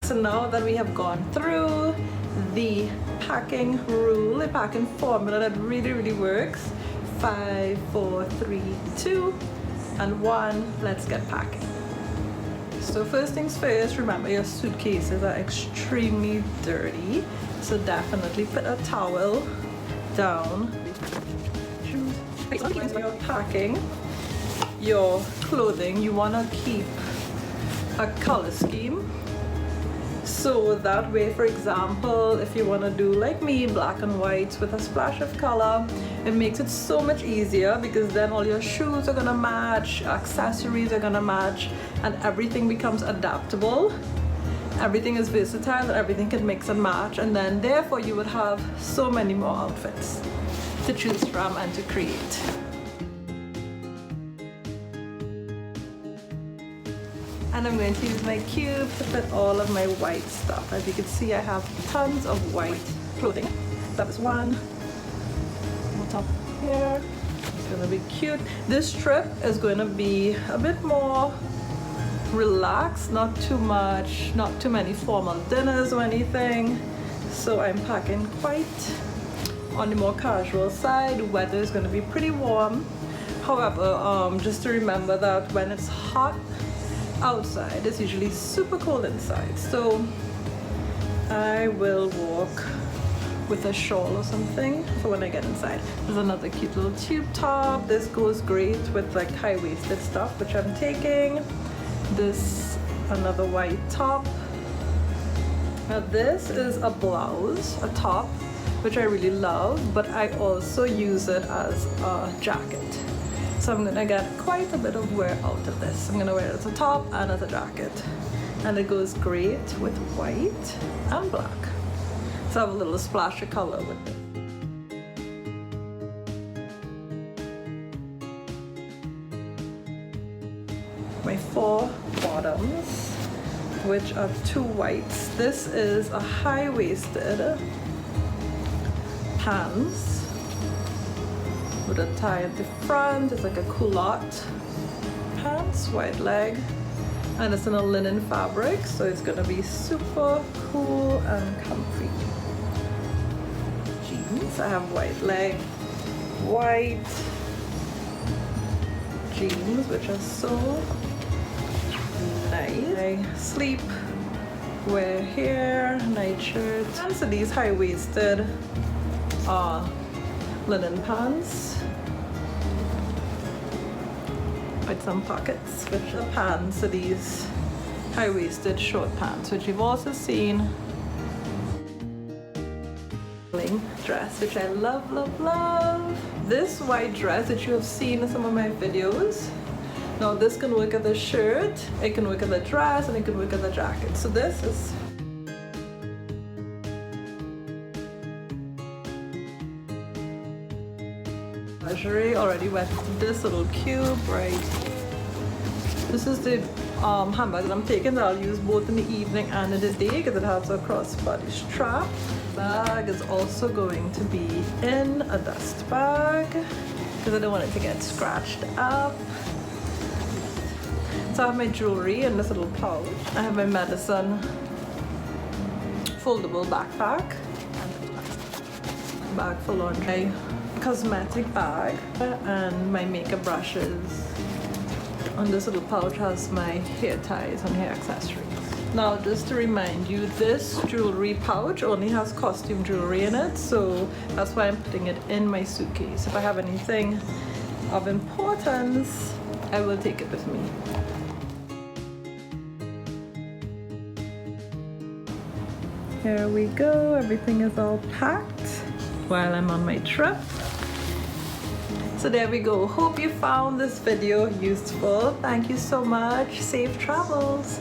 So now that we have gone through the packing rule, the packing formula that really works, 5, 4, 3, 2, and 1, let's get packing. So first things first, remember your suitcases are extremely dirty, so definitely put a towel down. When you're packing your clothing, you want to keep a color scheme, so that way, for example, if you want to do like me, black and white with a splash of color, it makes it so much easier, because then all your shoes are gonna match, accessories are gonna match, and everything becomes adaptable. Everything is versatile and everything can mix and match, and then therefore you would have so many more outfits to choose from and to create. And I'm going to use my cube to put all of my white stuff. As you can see, I have tons of white clothing. That is one. What's up here? It's gonna be cute. This trip is going to be a bit more relaxed, not too much, not too many formal dinners or anything. So I'm packing quite on the more casual side. Weather is going to be pretty warm. However, just to remember that when it's hot outside, it's usually super cold inside, so I will walk with a shawl or something for when I get inside. There's another cute little tube top. This goes great with like high-waisted stuff, which I'm taking. This another white top. Now this is a blouse, a top, which I really love, but I also use it as a jacket. So I'm gonna get quite a bit of wear out of this. I'm gonna wear it as a top and as a jacket. And it goes great with white and black. So I have a little splash of color with it. My 4 bottoms, which are 2 whites. This is a high-waisted pants with a tie at the front. It's like a culotte pants, white leg, and it's in a linen fabric, so it's gonna be super cool and comfy. Jeans, I have white leg, white jeans, which are so nice. I sleep, wear here, nightshirt, and so these high-waisted linen pants with some pockets, which are pants are these high-waisted short pants, which you've also seen. Dress, which I love. This white dress that you have seen in some of my videos. Now this can work as a shirt, it can work as a dress, and it can work as a jacket. So this is already went to this little cube right here. This is the handbag that I'm taking that I'll use both in the evening and in the day, because it has a crossbody strap. Bag is also going to be in a dust bag because I don't want it to get scratched up. So I have my jewelry in this little pouch. I have my medicine foldable backpack, bag for laundry, cosmetic bag, and my makeup brushes. And this little pouch has my hair ties and hair accessories. Now, just to remind you, this jewelry pouch only has costume jewelry in it, so that's why I'm putting it in my suitcase. If I have anything of importance, I will take it with me. Here we go, everything is all packed while I'm on my trip. So there we go. Hope you found this video useful. Thank you so much. Safe travels.